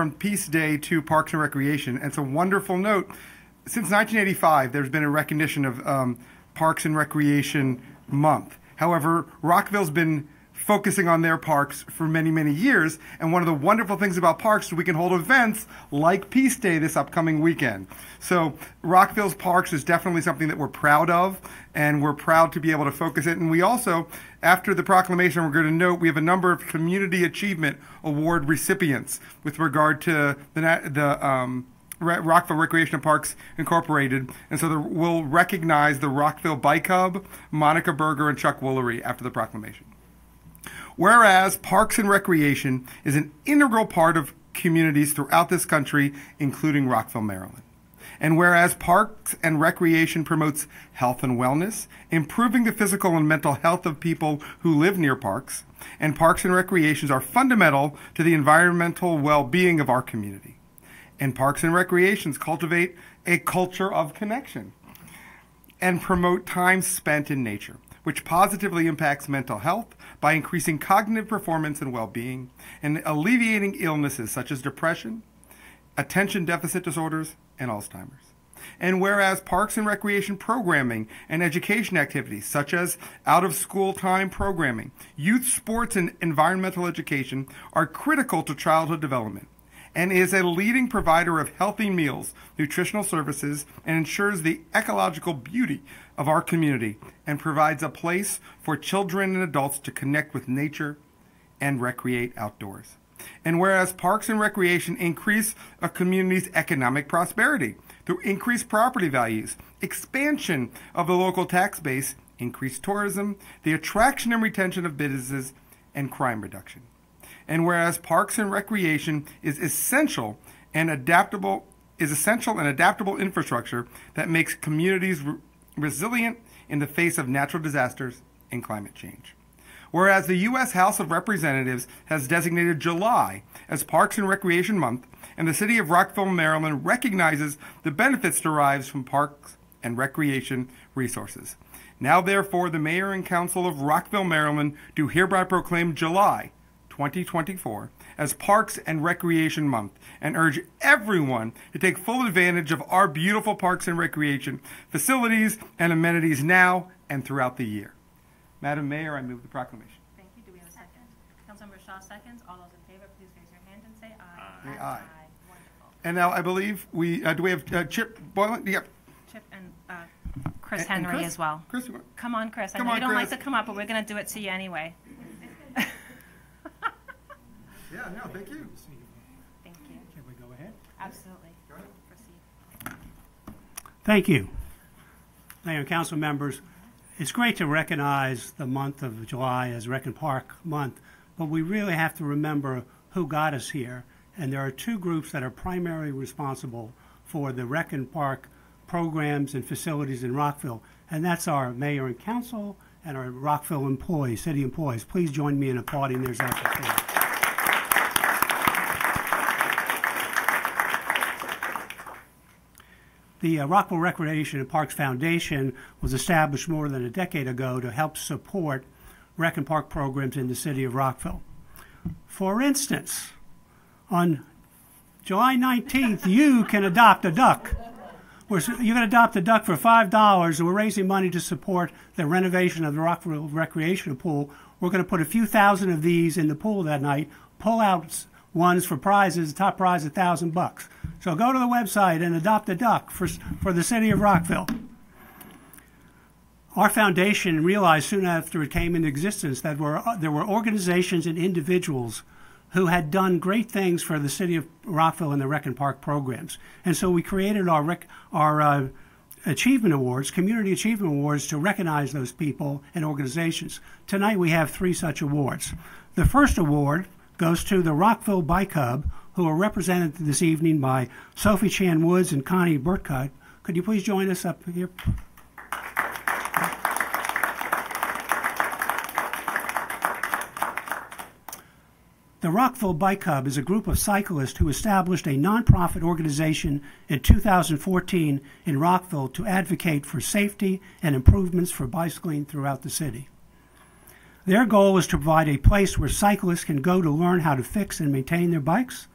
from Peace Day to Parks and Recreation. And it's a wonderful note. Since 1985, there's been a recognition of Parks and Recreation Month. However, Rockville's been focusing on their parks for many, many years. And one of the wonderful things about parks is we can hold events like Peace Day this upcoming weekend. So Rockville's parks is definitely something that we're proud of, and we're proud to be able to focus it. And we also, after the proclamation, we're going to note we have a number of Community Achievement Award recipients with regard to the Rockville Recreation and Parks Incorporated. And so we'll recognize the Rockville Bike Hub, Monica Berger, and Chuck Woolery after the proclamation. Whereas Parks and Recreation is an integral part of communities throughout this country, including Rockville, Maryland. And whereas Parks and Recreation promotes health and wellness, improving the physical and mental health of people who live near parks, and Parks and Recreations are fundamental to the environmental well-being of our community. And Parks and Recreations cultivate a culture of connection and promote time spent in nature, which positively impacts mental health by increasing cognitive performance and well-being and alleviating illnesses such as depression, attention deficit disorders, and Alzheimer's. And whereas Parks and Recreation programming and education activities such as out-of-school time programming, youth sports, and environmental education are critical to childhood development, and is a leading provider of healthy meals, nutritional services, and ensures the ecological beauty of our community and provides a place for children and adults to connect with nature and recreate outdoors. And whereas Parks and Recreation increase a community's economic prosperity through increased property values, expansion of the local tax base, increased tourism, the attraction and retention of businesses, and crime reduction. And whereas Parks and Recreation is essential and adaptable infrastructure that makes communities resilient in the face of natural disasters and climate change. Whereas the U.S. House of Representatives has designated July as Parks and Recreation Month, and the city of Rockville, Maryland recognizes the benefits derived from parks and recreation resources. Now, therefore, the Mayor and Council of Rockville, Maryland do hereby proclaim July 2024 as Parks and Recreation Month and urge everyone to take full advantage of our beautiful parks and recreation facilities and amenities now and throughout the year. Madam Mayor, I move the proclamation. Thank you. Do we have a second? Councilmember Shaw seconds. All those in favor, please raise your hand and say aye. Aye. Aye. Wonderful. And now I believe we do we have Chip Boylan? Yep. Chip and Chris Henry Chris? as well. Chris, you want? Come on, Chris. I Come know on, you don't Chris. like to come up, but we're going to do it to you anyway. Yeah, no, thank you. Thank you. Can we go ahead? Absolutely. Go ahead. Proceed. Thank you. Mayor and council members, it's great to recognize the month of July as Rec and Park Month, but we really have to remember who got us here. And there are two groups that are primarily responsible for the Rec and Park programs and facilities in Rockville, and that's our mayor and council and our Rockville employees, city employees. Please join me in applauding their efforts. The Rockville Recreation and Parks Foundation was established more than a decade ago to help support rec and park programs in the city of Rockville. For instance, on July 19th, you can adopt a duck. You can adopt a duck for $5, and we're raising money to support the renovation of the Rockville Recreation Pool. We're going to put a few thousand of these in the pool that night, pull out ones for prizes. The top prize is $1,000. So go to the website and adopt a duck for the city of Rockville. Our foundation realized soon after it came into existence that there were organizations and individuals who had done great things for the city of Rockville in the Rec and Park programs. And so we created our Achievement Awards, Community Achievement Awards, to recognize those people and organizations. Tonight we have 3 such awards. The first award goes to the Rockville Bike Hub, who are represented this evening by Sophie Chan Woods and Connie Burtcutt. Could you please join us up here? The Rockville Bike Hub is a group of cyclists who established a nonprofit organization in 2014 in Rockville to advocate for safety and improvements for bicycling throughout the city. Their goal is to provide a place where cyclists can go to learn how to fix and maintain their bikes,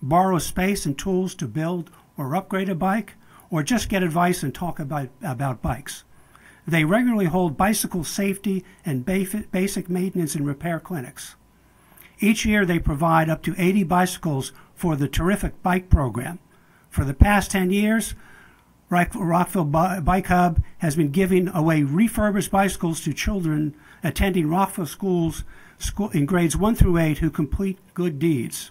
borrow space and tools to build or upgrade a bike, or just get advice and talk about bikes. They regularly hold bicycle safety and basic maintenance and repair clinics. Each year they provide up to 80 bicycles for the Terrific Bike program. For the past 10 years, Rockville Bike Hub has been giving away refurbished bicycles to children attending Rockville schools in grades 1 through 8 who complete good deeds.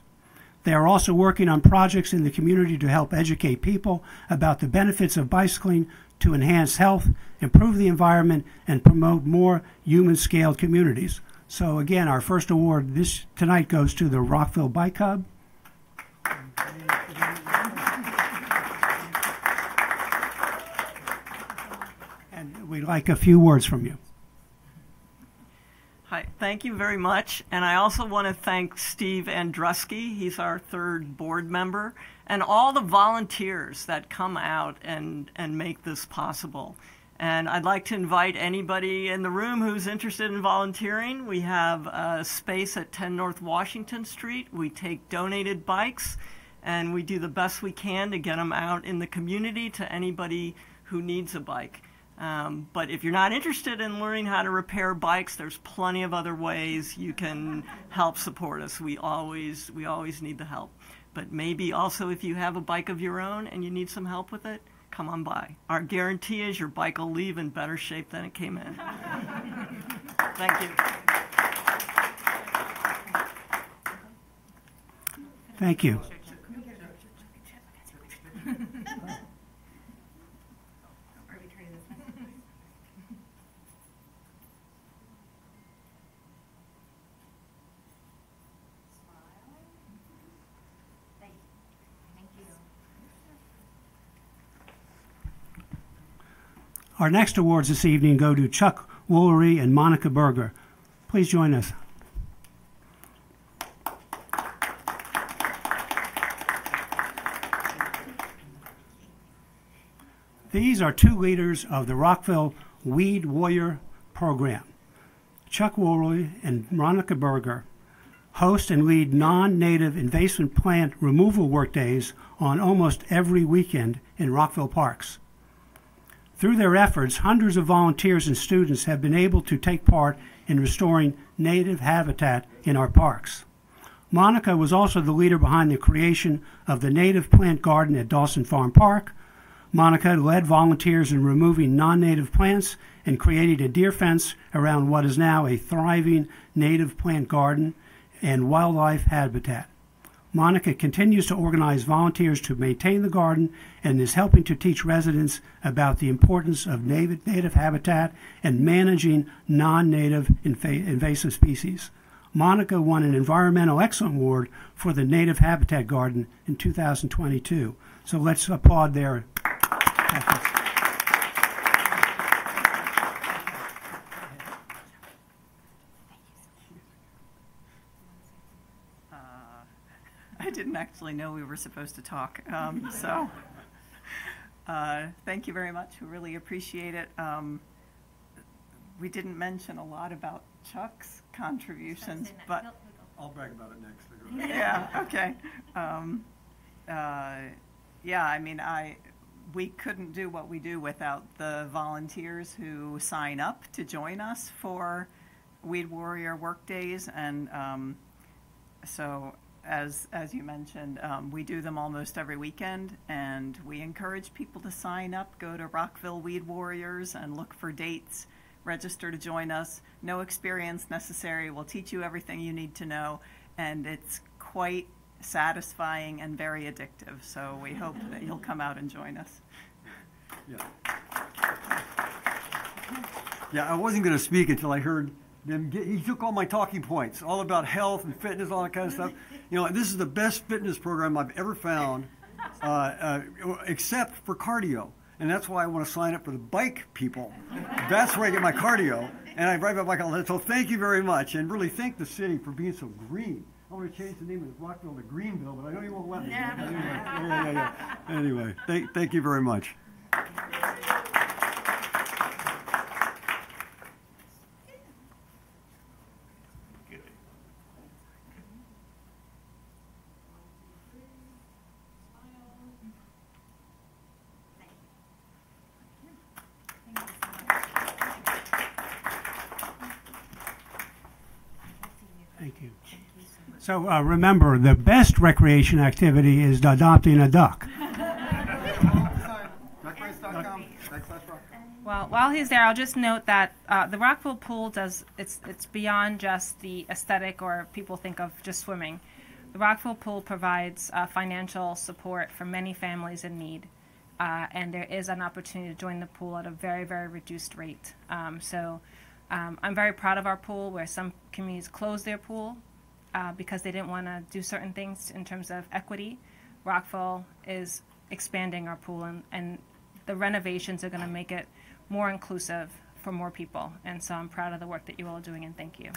They are also working on projects in the community to help educate people about the benefits of bicycling to enhance health, improve the environment, and promote more human-scaled communities. So again, our first award tonight goes to the Rockville Bike Hub. And we'd like a few words from you. Hi, thank you very much. And I also want to thank Steve Andruski, he's our third board member, and all the volunteers that come out and make this possible. And I'd like to invite anybody in the room who's interested in volunteering. We have a space at 10 North Washington Street. We take donated bikes, and we do the best we can to get them out in the community to anybody who needs a bike. But if you're not interested in learning how to repair bikes, there's plenty of other ways you can help support us. We always need the help. But maybe also if you have a bike of your own and you need some help with it, come on by. Our guarantee is your bike will leave in better shape than it came in. Thank you. Thank you. Our next awards this evening go to Chuck Woolery and Monica Berger. Please join us. These are two leaders of the Rockville Weed Warrior program. Chuck Woolery and Monica Berger host and lead non-native invasive plant removal workdays on almost every weekend in Rockville parks. Through their efforts, hundreds of volunteers and students have been able to take part in restoring native habitat in our parks. Monica was also the leader behind the creation of the native plant garden at Dawson Farm Park. Monica led volunteers in removing non-native plants and created a deer fence around what is now a thriving native plant garden and wildlife habitat. Monica continues to organize volunteers to maintain the garden and is helping to teach residents about the importance of native habitat and managing non-native invasive species. Monica won an Environmental Excellence Award for the Native Habitat Garden in 2022. So let's applaud their efforts. I didn't actually know we were supposed to talk, thank you very much. We really appreciate it. We didn't mention a lot about Chuck's contributions, but I'll brag about it next. yeah, okay. Yeah, I mean, we couldn't do what we do without the volunteers who sign up to join us for Weed Warrior Workdays, and so as you mentioned, we do them almost every weekend, and we encourage people to sign up. Go to Rockville Weed Warriors and look for dates. Register to join us. No experience necessary. We'll teach you everything you need to know, and it's quite satisfying and very addictive. So we hope that you'll come out and join us. Yeah, I wasn't going to speak until I heard them. He took all my talking points, all about health and fitness, all that kind of stuff. You know, this is the best fitness program I've ever found, except for cardio. And that's why I want to sign up for the bike people. That's where I get my cardio. And I ride my bike all the time. So thank you very much. And really thank the city for being so green. I want to change the name of Rockville to Greenville, but I know you won't let me. Anyway, thank you very much. So remember, the best recreation activity is adopting a duck. Well, while he's there, I'll just note that the Rockville pool it's beyond just the aesthetic or people think of just swimming. The Rockville pool provides financial support for many families in need, and there is an opportunity to join the pool at a very, very reduced rate. I'm very proud of our pool, where some communities closed their pool because they didn't want to do certain things in terms of equity. Rockville is expanding our pool, and the renovations are going to make it more inclusive for more people. And so I'm proud of the work that you all are doing, and thank you.